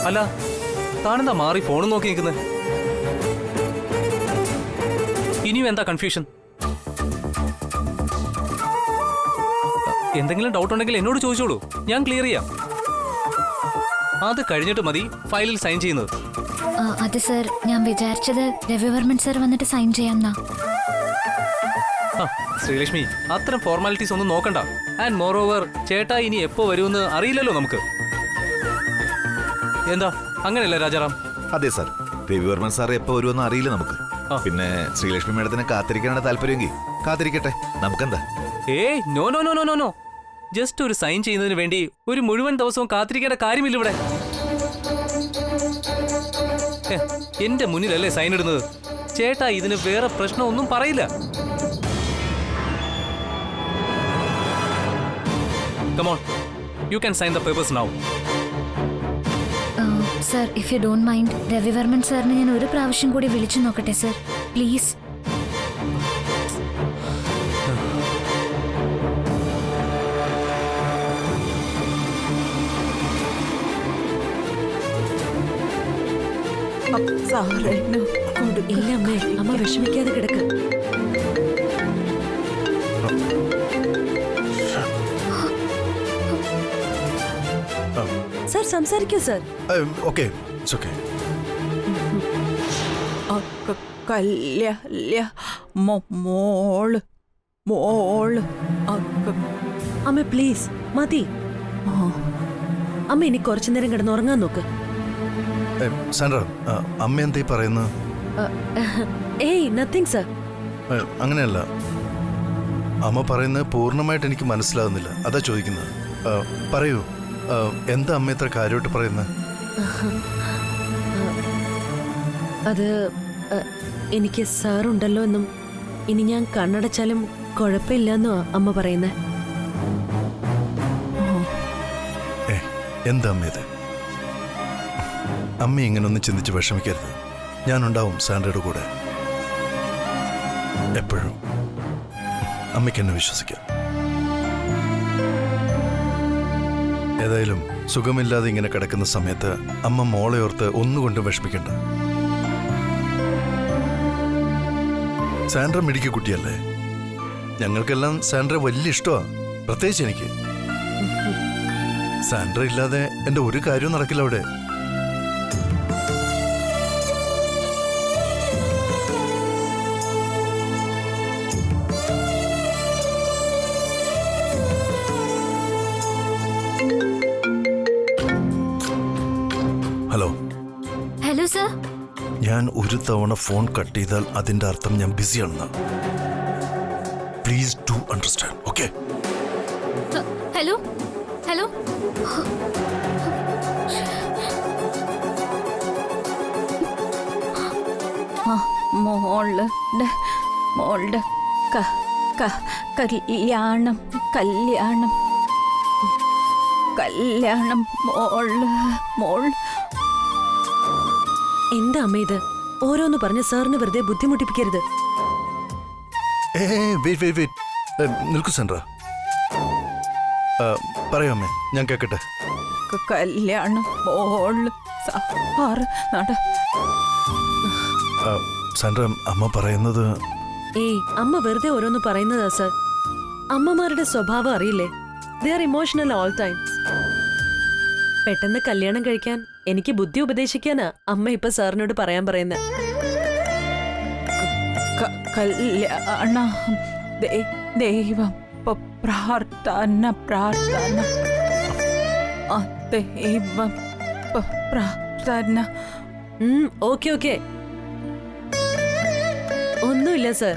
അല്ല, താനെന്താ മാറി ഫോണും നോക്കി നിൽക്കുന്നത്? ഇനിയും എന്താ കൺഫ്യൂഷൻ? എന്തെങ്കിലും ഡൗട്ട് ഉണ്ടെങ്കിൽ എന്നോട് ചോദിച്ചോളൂ, ഞാൻ ക്ലിയർ ചെയ്യാം. അത് കഴിഞ്ഞിട്ട് മതി ഫയലിൽ സൈൻ ചെയ്യുന്നത്. അത് സർ, ഞാൻ വിചാരിച്ചത് രവിവർമ്മൻ സർ വന്നിട്ട് സൈൻ ചെയ്യാമെന്നാ. ശ്രീലക്ഷ്മി, അത്തരം ഫോർമാലിറ്റീസ് ഒന്നും നോക്കണ്ട. ആൻഡ് മോർ ഓവർ, ചേട്ടാ ഇനി എപ്പോ വരുമെന്ന് അറിയില്ലല്ലോ നമുക്ക്. എന്താ അങ്ങനെയല്ല രാജാറാം? അതെ സാർ, രവിവർമ്മൻ സാർ എപ്പോ വരുമെന്ന് അറിയില്ല നമുക്ക്. പിന്നെ ശ്രീലക്ഷ്മി മേഡത്തിന് കാത്തിരിക്കാനാണ് താല്പര്യമെങ്കിൽ കാത്തിരിക്കട്ടെ, നമുക്കെന്താ. ഏയ് no no no no no no, just ഒരു സൈൻ ചെയ്യുന്നതിന് വേണ്ടി ഒരു മുഴുവൻ ദിവസവും കാത്തിരിക്കേണ്ട കാര്യമില്ല ഇവിടെ. എന്റെ മുന്നിലല്ലേ സൈൻ ഇടുന്നത്. ചേട്ടാ ഇതിന് വേറെ പ്രശ്നമൊന്നും പറയില്ല. Come on, you can sign the papers now. Sir, if you don't mind, Ravivarman സാറിനെ ഞാൻ ഒരു പ്രാവശ്യം കൂടി വിളിച്ചു നോക്കട്ടെ സർ, പ്ലീസ്. ഇല്ല അമ്മേ, അമ്മ വിഷമിക്കാതെ കിടക്ക്. സർ സംസാരിക്കൂ സർ. ഓക്കെ. അമ്മ പ്ലീസ് മതി. അമ്മ ഇനി കുറച്ചു നേരം കിടന്ന് ഉറങ്ങാൻ നോക്ക്. സാൻഡ്ര, അമ്മ എന്താ പറയുന്നത്? ഏയ് നത്തിങ് സർ. അങ്ങനെയല്ല, അമ്മ പറയുന്നത് പൂർണ്ണമായിട്ട് എനിക്ക് മനസ്സിലാകുന്നില്ല, അതാ ചോദിക്കുന്നത്. പറയൂ, എന്താ അമ്മ ഇത്ര കാര്യമായിട്ട് പറയുന്നത്? അത് എനിക്ക് സാറുണ്ടല്ലോ എന്നും ഇനി ഞാൻ കണ്ണടച്ചാലും കുഴപ്പമില്ലെന്നോ അമ്മ പറയുന്നേ. എന്താ അമ്മ ഇത്? അമ്മ ഇങ്ങനൊന്നും ചിന്തിച്ച് വിഷമിക്കരുത്. ഞാനുണ്ടാവും സാൻഡ്രയുടെ കൂടെ എപ്പോഴും. അമ്മയ്ക്ക് എന്നെ വിശ്വസിക്കാം. ഏതായാലും സുഖമില്ലാതെ ഇങ്ങനെ കിടക്കുന്ന സമയത്ത് അമ്മ മോളെ ഓർത്ത് ഒന്നുകൊണ്ടും വിഷമിക്കണ്ട. സാൻഡ്ര മിടുക്കി കുട്ടിയല്ലേ. ഞങ്ങൾക്കെല്ലാം സാൻഡ്ര വലിയ ഇഷ്ടമാണ്, പ്രത്യേകിച്ച് എനിക്ക്. സാൻഡ്ര ഇല്ലാതെ എൻ്റെ ഒരു കാര്യവും നടക്കില്ല അവിടെ. ഹലോ. Hello sir. ഞാൻ ഒരു തവണ ഫോൺ കട്ട് ചെയ്താൽ അതിന്റെ അർത്ഥം ഞാൻ ബിസിയാണെന്ന്. Please do understand, okay? Hello hello. മോളുടെ കല്യാണം കല്യാണം കല്യാണം മോൾ. എന്താ അമ്മ ഇത്? ഓരോന്ന് പറഞ്ഞ് സാറിന് വെറുതെ ബുദ്ധിമുട്ടിപ്പിക്കരുത്. വെയിറ്റ്. നിൽക്കൂ സാൻഡ്ര, പറയൂ അമ്മേ, ഞാൻ കേൾക്കട്ടെ. കല്യാണം മോൾ സാൻഡ്ര, അമ്മ പറയുന്നത്. ഏയ് അമ്മ വെറുതെ ഓരോന്ന് പറയുന്നതാ സർ. അമ്മമാരുടെ സ്വഭാവം അറിയില്ലേ? They are emotional all times. പെട്ടെന്ന് കല്യാണം കഴിക്കാൻ എനിക്ക് ബുദ്ധി ഉപദേശിക്കാനാ അമ്മ ഇപ്പൊ സാറിനോട് പറയാൻ പറയുന്നത്. കല്യാണം ദൈവം പ്രാർത്ഥന പ്രാർത്ഥന ദൈവം പ്രാർത്ഥന. ഓക്കെ. ഒന്നുമില്ല സർ.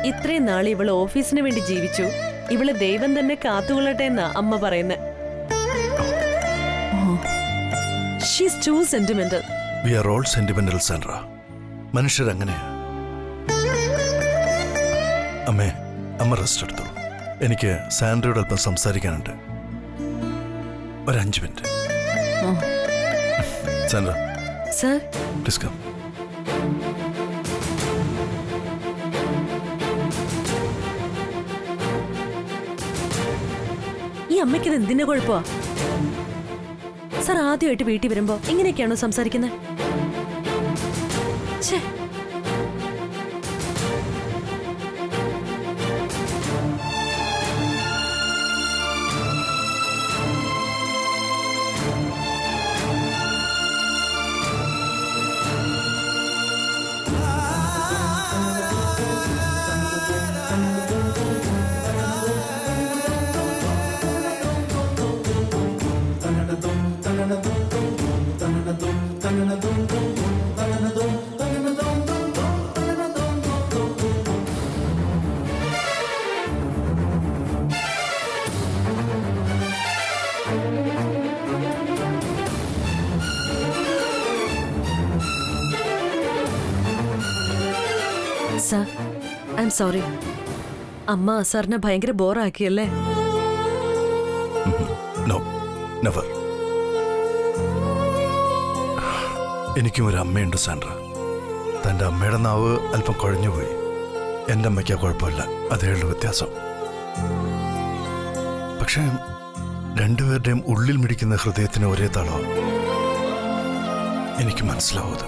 ഇത്രയും നാൾ ഇവള് ഓഫീസിന് വേണ്ടി ജീവിച്ചു, ഇവള് ദൈവം തന്നെ കാത്തുകൊള്ളട്ടെ എന്നാ അമ്മ പറയുന്നത്. She's too sentimental. We are all sentimental, Sandra. മനുഷ്യരങ്ങനെയാ. അമ്മ റെസ്റ്റ് എടുത്തു. എനിക്ക് സാൻഡ്രയോട് അല്പം സംസാരിക്കാനുണ്ട്. ഒരു 5 minute. Sandra, sir please come. ഈ അമ്മയ്ക്കിത് എന്തിന്റെ കുഴപ്പമാ? സാർ ആദ്യമായിട്ട് വീട്ടിൽ വരുമ്പോ ഇങ്ങനെയൊക്കെയാണോ സംസാരിക്കുന്നത്? ഛേ, സാർ, ഐ എം സോറി. അമ്മ സാറിനെ ഭയങ്കര ബോറാക്കിയല്ലേ? No, never. എനിക്കും ഒരു അമ്മയുണ്ട് സാൻഡ്ര. തൻ്റെ അമ്മയുടെ നാവ് അല്പം കുഴഞ്ഞുപോയി. എൻ്റെ അമ്മയ്ക്ക് കുഴപ്പമില്ല, അതേ ഉള്ളൂ വ്യത്യാസം. പക്ഷേ രണ്ടുപേരുടെയും ഉള്ളിൽ മിടിക്കുന്ന ഹൃദയത്തിന് ഒരേ താളോ. എനിക്ക് മനസ്സിലാവും അത്.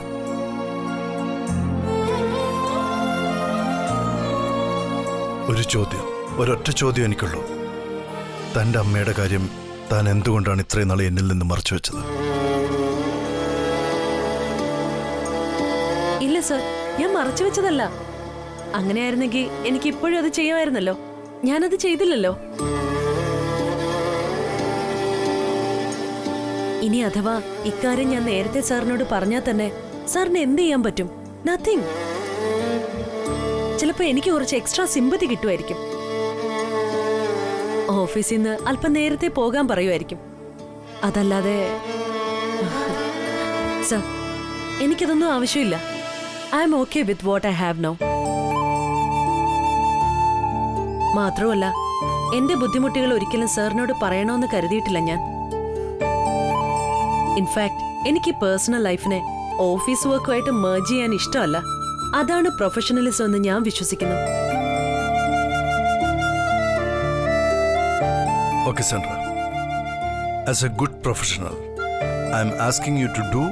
ഒരു ചോദ്യം, ഒരൊറ്റ ചോദ്യം എനിക്കുള്ളൂ. തൻ്റെ അമ്മയുടെ കാര്യം താൻ എന്തുകൊണ്ടാണ് ഇത്രയും നാൾ എന്നിൽ നിന്ന് മറച്ചു വെച്ചത്? ഇല്ല സർ, ഞാൻ മറച്ചു വെച്ചതല്ല. അങ്ങനെയായിരുന്നെങ്കിൽ എനിക്ക് ഇപ്പോഴും അത് ചെയ്യുമായിരുന്നല്ലോ. ഞാനത് ചെയ്തില്ലല്ലോ. ഇനി അഥവാ ഇക്കാര്യം ഞാൻ നേരത്തെ സാറിനോട് പറഞ്ഞാൽ തന്നെ സാറിന് എന്ത് ചെയ്യാൻ പറ്റും? നത്തിങ്. ചിലപ്പോ എനിക്ക് കുറച്ച് എക്സ്ട്രാ സിമ്പതി കിട്ടുമായിരിക്കും. ഓഫീസിൽ നിന്ന് അല്പം നേരത്തെ പോകാൻ പറയുമായിരിക്കും. അതല്ലാതെ സർ, എനിക്കതൊന്നും ആവശ്യമില്ല. I M okay with what I have now. മാത്രമല്ല, എന്റെ ബുദ്ധിമുട്ടുകൾ ഒരിക്കലും സാറിനോട് പറയണമെന്ന് കരുതിയിട്ടില്ല ഞാൻ. ഇൻഫാക്ട് എനിക്ക് പേഴ്സണൽ ലൈഫിനെ ഓഫീസ് വർക്കുമായിട്ട് മെർജ് ചെയ്യാൻ ഇഷ്ടമല്ല. അതാണ് പ്രൊഫഷണലിസം എന്ന് ഞാൻ വിശ്വസിക്കുന്നു. Okay, Sandra. As a good professional, I am asking you to do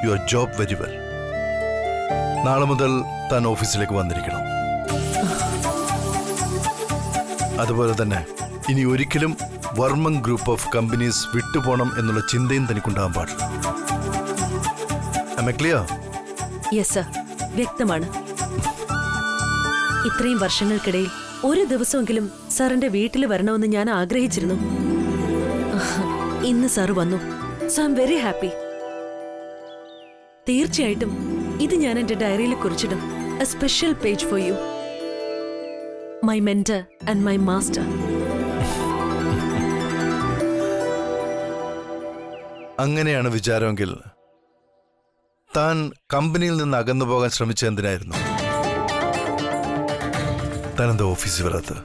your job very well. നാളെ മുതൽ താൻ ഓഫീസിലേക്ക് വന്നിരിക്കണം. അതുപോലെ തന്നെ ഇനി ഒരിക്കലും വർമ്മൻ ഗ്രൂപ്പ് ഓഫ് കമ്പനീസ് വിട്ടുപോകണം എന്നുള്ള ചിന്തയും തനിക്കുണ്ടാകാൻ പാടില്ല. Am I clear? Yes sir, വ്യക്തമാണ്. ഇത്രയും വർഷങ്ങൾക്കിടയിൽ ഒരു ദിവസമെങ്കിലും സാറിന്റെ വീട്ടിൽ വരണമെന്ന് ഞാൻ ആഗ്രഹിച്ചിരുന്നു. ഇന്ന് സാർ വന്നു. So I am very happy. തീർച്ചയായിട്ടും ഇത് ഞാൻ എന്റെ ഡയറിയിൽ കുറിച്ചിടും. A special page for you, my mentor and my master. അങ്ങനെയാണ് വിചാരമെങ്കിൽ താൻ കമ്പനിയിൽ നിന്ന് അകന്നു പോകാൻ ശ്രമിച്ച എന്തിനായിരുന്നു? താൻ എന്താ ഓഫീസിൽ വരാത്തത്?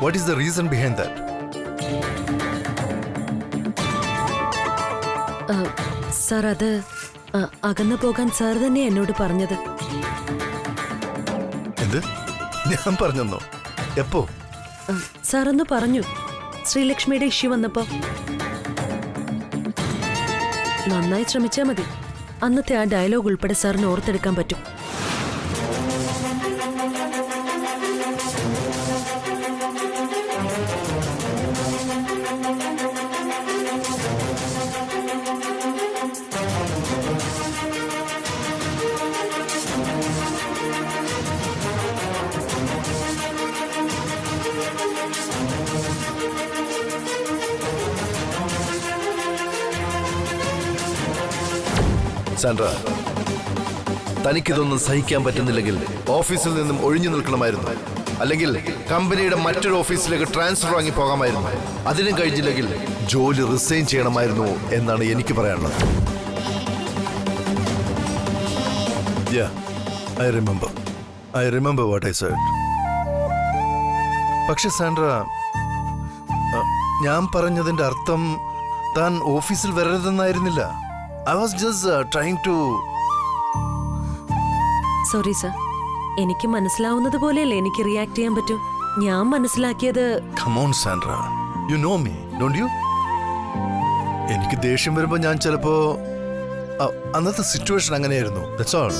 What is the reason behind that? Sir, അത് അകന്നു പോകാൻ സാർ തന്നെ എന്നോട് പറഞ്ഞത്. എന്ത്? ഞാൻ പറഞ്ഞെന്നോ? എപ്പോ? സാർ ഒന്ന് പറഞ്ഞു, ശ്രീലക്ഷ്മിയുടെ ഇഷ്യൂ വന്നപ്പോ. നന്നായി ശ്രമിച്ചാൽ മതി, അന്നത്തെ ആ ഡയലോഗ് ഉൾപ്പെടെ സാറിന് ഓർത്തെടുക്കാൻ പറ്റും. സാൻഡ്ര, തനിക്കിതൊന്നും സഹിക്കാൻ പറ്റുന്നില്ലെങ്കിൽ ഓഫീസിൽ നിന്നും ഒഴിഞ്ഞു നിൽക്കണമായിരുന്നു. അല്ലെങ്കിൽ കമ്പനിയുടെ മറ്റൊരു ഓഫീസിലേക്ക് ട്രാൻസ്ഫർ വാങ്ങി പോകാമായിരുന്നു. അതിനും കഴിഞ്ഞില്ലെങ്കിൽ ജോലി റിസൈൻ ചെയ്യണമായിരുന്നു എന്നാണ് എനിക്ക് പറയാനുള്ളത്. I remember what I said. പക്ഷെ സാൻഡ്ര, ഞാൻ പറഞ്ഞതിന്റെ അർത്ഥം താൻ ഓഫീസിൽ വരരുതെന്നായിരുന്നില്ല. I was just trying to... sorry sir, എനിക്ക് മനസ്സിലാവുന്നത് പോലെയല്ലേ എനിക്ക് റിയാക്ട് ചെയ്യാൻ പറ്റൂ. ഞാൻ മനസ്സിലാക്കിയത്... Come on, Sandra. You know me, don't you? എനിക്ക് ദേഷ്യം വരുമ്പോ ഞാൻ ചിലപ്പോ അന്നത്തെ സിറ്റുവേഷൻ അങ്ങനെയായിരുന്നു. That's all.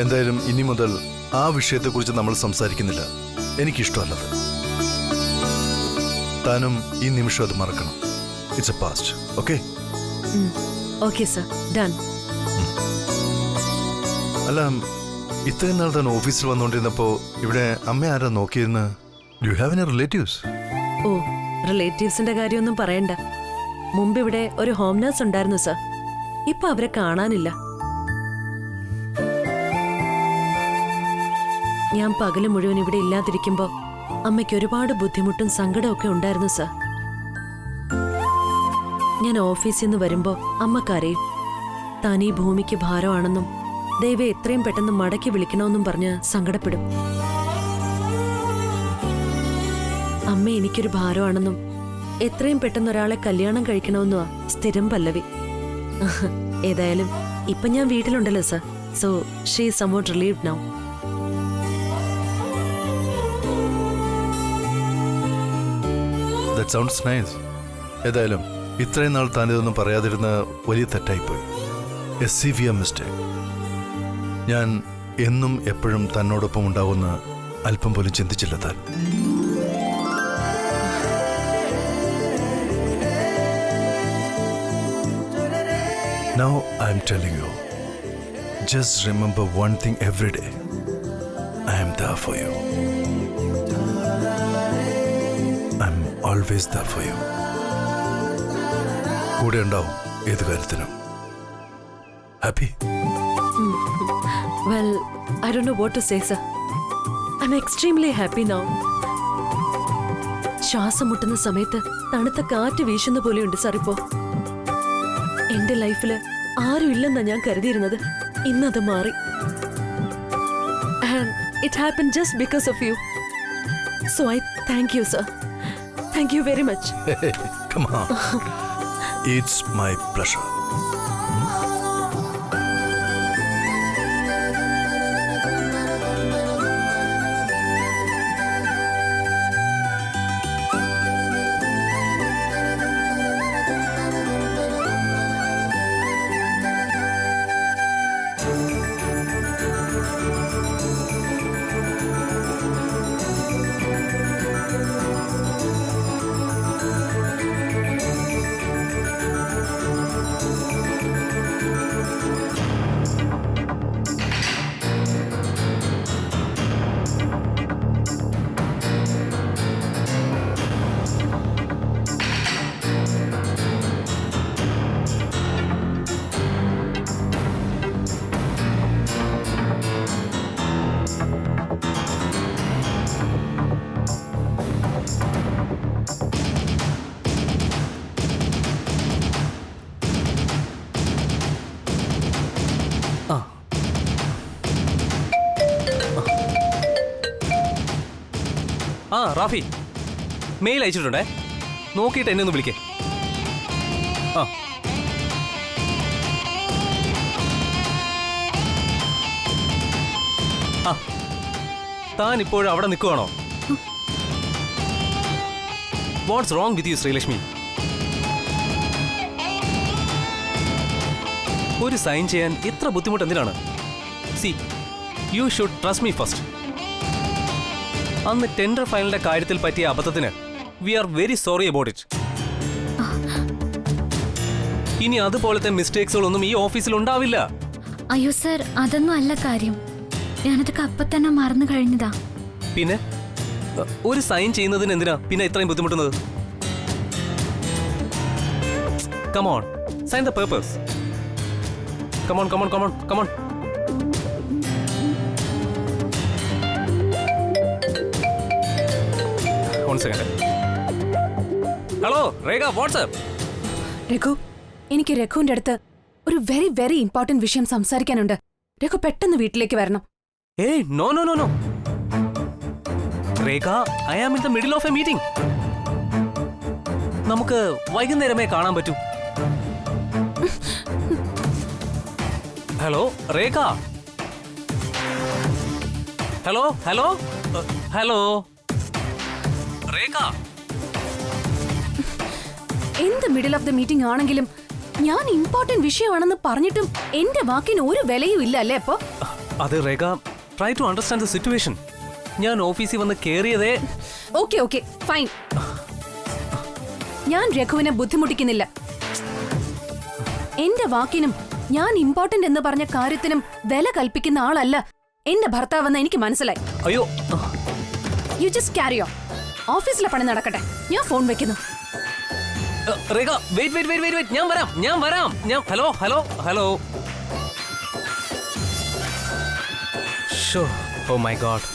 എന്തായാലും ഇനി മുതൽ ആ വിഷയത്തെക്കുറിച്ച് നമ്മൾ സംസാരിക്കുന്നില്ല. എനിക്കിഷ്ടമല്ലത്. താനും ഈ നിമിഷം അത് മറക്കണം. It's a past. Okay? Okay sir, done. അല്ല, ഇത്രയും നാൾ താൻ ഓഫീസിൽ വന്നുകൊണ്ടിരുന്നപ്പോ ഇവിടെ അമ്മ ആരാ നോക്കിയിരുന്ന്? You have any relatives? ഓ, റിലേറ്റീവ്സിന്റെ കാര്യമൊന്നും പറയണ്ട. മുമ്പ് ഇവിടെ ഒരു ഹോം നഴ്സ് ഉണ്ടായിരുന്നു സർ. ഇപ്പൊ അവരെ കാണാനില്ല. ഞാൻ പകല് മുഴുവൻ ഇവിടെ ഇല്ലാതിരിക്കുമ്പോ അമ്മയ്ക്ക് ഒരുപാട് ബുദ്ധിമുട്ടും സങ്കടമൊക്കെ ഉണ്ടായിരുന്നു സർ. ഞാൻ ഓഫീസിൽ നിന്ന് വരുമ്പോ അമ്മ കരയും. താൻ ഈ ഭൂമിക്ക് ഭാരമാണെന്നും ദൈവം എത്രയും പെട്ടെന്ന് മടക്കി വിളിക്കണമെന്നും പറഞ്ഞ് സങ്കടപ്പെടും. അമ്മ എനിക്കൊരു ഭാരമാണെന്നും എത്രയും പെട്ടെന്ന് ഒരാളെ കല്യാണം കഴിക്കണമെന്നുവാ സ്ഥിരം പല്ലവി. ഏതായാലും ഇപ്പൊ ഞാൻ വീട്ടിലുണ്ടല്ലോ sir. So she is somewhat relieved now. That sounds nice. ഏതായാലും ഇത്രയും നാൾ താൻ ഇതൊന്നും പറയാതിരുന്ന വലിയ തെറ്റായിപ്പോയി. A severe mistake. ഞാൻ എന്നും എപ്പോഴും തന്നോടൊപ്പം ഉണ്ടാവുന്ന അല്പം പോലും ചിന്തിച്ചില്ല താൻ. Now I'm telling you, just remember one thing every day. I am there for you. I'm always there for you. കൂടെ ഉണ്ടാവും ഏത് കാര്യത്തിനും. Happy? Well, I don't know what to say, sir. I'm extremely happy now. ശ്വാസം മുട്ടുന്ന സമയത്ത് തണുത്ത കാറ്റ് വീശുന്ന പോലെയുണ്ട് സാർ ഇപ്പോ. എന്റെ ലൈഫില് ആരും ഇല്ലെന്നാ ഞാൻ കരുതിയിരുന്നത്. ഇന്നത് മാറി. And it happened just because of you. So I thank you, sir. Thank you very much. Come on. It's my pleasure. ആ റാഫി, മെയിൽ അയച്ചിട്ടുണ്ടേ. നോക്കിയിട്ട് എന്നെ ഒന്ന് വിളിക്കേ. ആ ആ താൻ ഇപ്പോഴും അവിടെ നിൽക്കുവാണോ? What's wrong with you Sreelakshmi? ഒരു സൈൻ ചെയ്യാൻ ഇത്ര ബുദ്ധിമുട്ട് എന്തിനാണ്? See, you should trust me first. അന്ന് ടെൻഡർ ഫൈനലിന്റെ കാര്യത്തിൽ പറ്റിയ അബദ്ധത്തിന് we are very sorry about it. ഇനി അതുപോലത്തെ മിസ്റ്റേക്സുകളൊന്നും ഈ ഓഫീസിൽ ഉണ്ടാവില്ല. അയ്യോ സർ, അതൊന്നും അല്ല കാര്യം. ഞാനതൊക്കെ അപ്പൊ തന്നെ മറന്നു കഴിഞ്ഞതാ. പിന്നെ ഒരു സൈൻ ചെയ്യുന്നതിന് എന്തിനാ പിന്നെ ഇത്രയും ബുദ്ധിമുട്ടുന്നത്? Come on, sign the papers. Come on, come on, come on, come on. Hello Rekha, WhatsApp. Raghu, എനിക്ക് രഘുവിന്റെ അടുത്ത് ഒരു വെരി വെരി ഇമ്പോർട്ടന്റ് വിഷയം സംസാരിക്കാനുണ്ട്. രഘു പെട്ടെന്ന് വീട്ടിലേക്ക് വരണം. ഏയ് no no no no Rekha, I am in the middle of a meeting. നമുക്ക് വൈകുന്നേരമേ കാണാൻ പറ്റൂ. Hello Rekha. Hello hello hello Rekha. എന്ത് മിഡിൽ ഓഫ് ദ മീറ്റിംഗ് ആണെങ്കിലും ഞാൻ ഇമ്പോർട്ടന്റ് വിഷയമാണെന്ന് പറഞ്ഞിട്ടും എന്റെ വാക്കിന് ഒരു വിലയും ഇല്ല അല്ലേ അപ്പോ? അത് Rekha, try to understand the situation. ഞാൻ ഓഫീസിൽ വന്ന് കേറിയതേ. Okay okay fine. ഞാൻ രഘുവിനെ ബുദ്ധിമുട്ടിക്കുന്നില്ല. എന്റെ വാക്കിനും ഞാൻ ഇമ്പോർട്ടന്റ് എന്ന് പറഞ്ഞ കാര്യത്തിനും വില കൽപ്പിക്കുന്ന ആളല്ല എന്റെ ഭർത്താവെന്ന് എനിക്ക് മനസ്സിലായി. അയ്യോ, യു ജസ്റ്റ് ക്യാരി ഓൺ. ഓഫീസിലെ പണി നടക്കട്ടെ. ഞാൻ ഫോൺ വെക്കുന്നു. രേഖ, വെയിറ്റ്. ഞാൻ വരാം. ഹലോ. ഷോ, ഓ മൈ ഗോഡ്,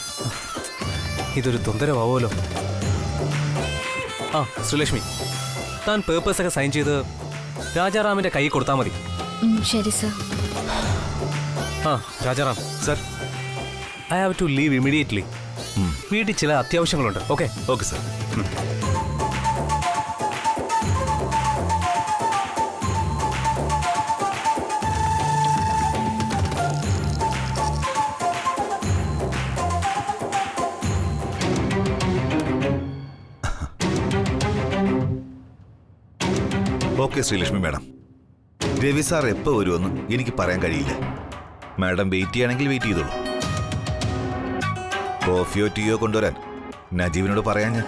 ഇതൊരു തൊന്തരവാവോലോ. ആ ശ്രീലക്ഷ്മി, താൻ പേപ്പേഴ്സ് ഒക്കെ സൈൻ ചെയ്ത് രാജാറാമിന്റെ കൈ കൊടുത്താൽ മതി. ശരി സർ. ആ Rajaram sir, I have to leave immediately. വീട്ടിൽ ചില അത്യാവശ്യങ്ങളുണ്ട്. Okay okay sir. Okay Sreelakshmi madam, Ravi sir എപ്പോൾ വരുമെന്ന് എനിക്ക് പറയാൻ കഴിയില്ല. മാഡം വെയിറ്റ് ചെയ്യണമെങ്കിൽ വെയിറ്റ് ചെയ്തോളൂ. കോഫിയോ ടീയോ കൊണ്ടുവരാൻ നജീബിനോട് പറയാൻ ഞാൻ.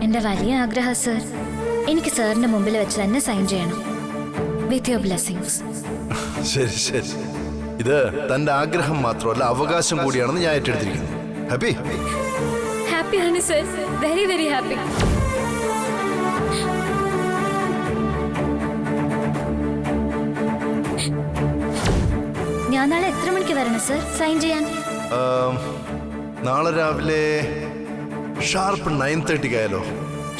എന്റെ വലിയ ആഗ്രഹം സർ, എനിക്ക് സാറിന്റെ മുമ്പിൽ വെച്ച് തന്നെ സൈൻ ചെയ്യണം. With your blessings. ശരി. ഇത് തന്റെ ആഗ്രഹം മാത്രമല്ല, അവകാശം കൂടിയാണെന്ന് ഞാൻ ഏറ്റെടുത്തിരിക്കുന്നു. ഹാപ്പി? ഹാപ്പിയാണ് സർ, വെരി വെരി ഹാപ്പി. ഞാൻ നാളെ എത്ര മണിക്ക് വരണം സർ സൈൻ ചെയ്യാൻ? നാളെ രാവിലെ ഷാർപ്പ് 9:30 ആയാലോ?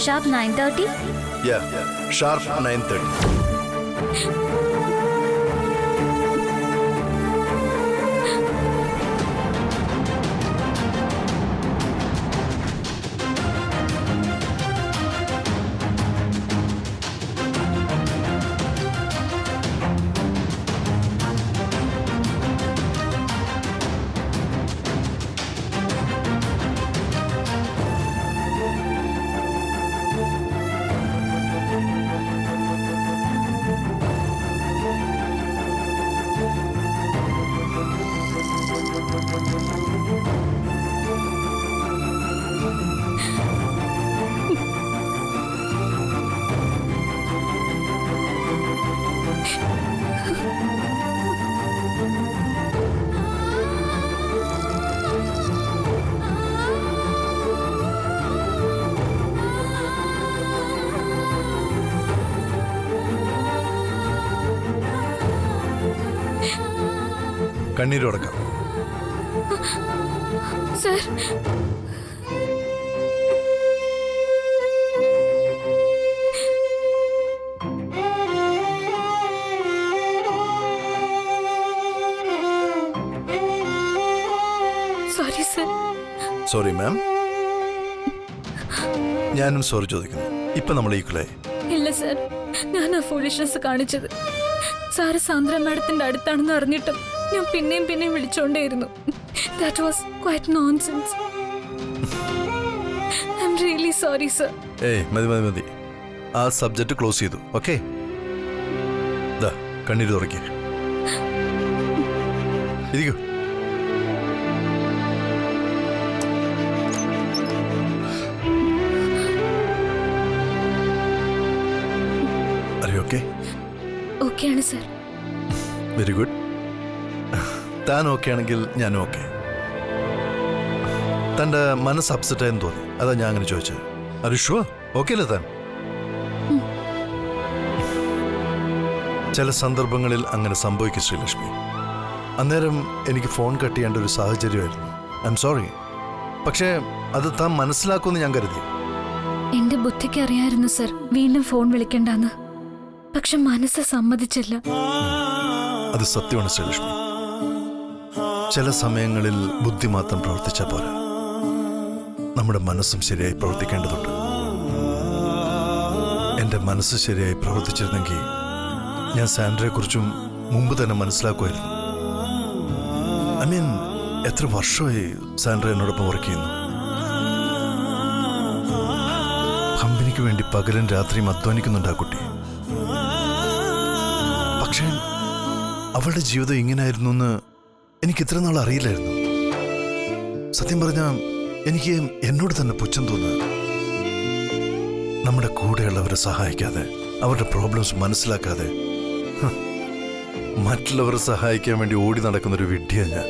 ഷാർപ്പ് 9:30? ഷാർപ്പ് 9:30. കണ്ണീരോടക്കാം. Sir, sorry sir. Sorry ma'am. ഞാനും സോറി ചോദിക്കുന്നു. ഇപ്പൊ നമ്മൾ ഈക്വലായി. ഇല്ല സർ, ഞാൻ ആ ഫൂളിഷ്നെസ് കാണിച്ചത്. സാറ് സാന്ദ്ര മാഡത്തിന്റെ അടുത്താണെന്ന് അറിഞ്ഞിട്ടും ഞാൻ പിന്നെയും വിളിച്ചോണ്ടേയിരുന്നു. That was quite nonsense. I'm really sorry sir. മതി. ആ സബ്ജക്റ്റ് ക്ലോസ് ചെയ്തു. ഓക്കെ, കണ്ണീര് തുറക്കുക. ഇരിക്കൂ. ഓക്കെയാണ് സർ. Very good. താൻ ഓക്കെ ആണെങ്കിൽ ഞാനും ഓക്കെ. തന്റെ മനസ്സ് അപ്സെറ്റ് ആയെന്ന് തോന്നി, അതാ ഞാൻ അങ്ങനെ ചോദിച്ചത്. അരുഷ്വ ഓക്കെ അല്ലേ താൻ? ചില സന്ദർഭങ്ങളിൽ അങ്ങനെ സംഭവിക്കും ശ്രീലക്ഷ്മി. അന്നേരം എനിക്ക് ഫോൺ കട്ട് ചെയ്യേണ്ട ഒരു സാഹചര്യമായിരുന്നു. I am sorry. പക്ഷേ അത് താൻ മനസ്സിലാക്കുമെന്ന് ഞാൻ കരുതി. എന്റെ ബുദ്ധിക്ക് അറിയായിരുന്നു സർ വീണ്ടും ഫോൺ വിളിക്കണ്ടെന്ന്. പക്ഷെ മനസ്സ് സമ്മതിച്ചില്ല. അത് സത്യമാണ് ശ്രീലക്ഷ്മി. ചില സമയങ്ങളിൽ ബുദ്ധി മാത്രം പ്രവർത്തിച്ചാൽ പോരാ, നമ്മുടെ മനസ്സും ശരിയായി പ്രവർത്തിക്കേണ്ടതുണ്ട്. എൻ്റെ മനസ്സ് ശരിയായി പ്രവർത്തിച്ചിരുന്നെങ്കിൽ ഞാൻ സാൻഡ്രയെക്കുറിച്ചും മുമ്പ് തന്നെ മനസ്സിലാക്കുമായിരുന്നു. ഐ മീൻ, എത്ര വർഷമായി സാൻഡ്ര എന്നോടൊപ്പം വർക്ക് ചെയ്യുന്നു. കമ്പനിക്ക് വേണ്ടി പകലും രാത്രിയും അധ്വാനിക്കുന്നുണ്ട് ആ കുട്ടി. പക്ഷേ അവളുടെ ജീവിതം ഇങ്ങനെയായിരുന്നു എന്ന് എനിക്ക് ഇത്ര നാൾ അറിയില്ലായിരുന്നു. സത്യം പറഞ്ഞാൽ എനിക്ക് എന്നോട് തന്നെ പുച്ഛം തോന്നുക. നമ്മുടെ കൂടെയുള്ളവരെ സഹായിക്കാതെ, അവരുടെ പ്രോബ്ലംസ് മനസ്സിലാക്കാതെ മറ്റുള്ളവരെ സഹായിക്കാൻ വേണ്ടി ഓടി നടക്കുന്നൊരു വിഡ്ഢിയാണ് ഞാൻ.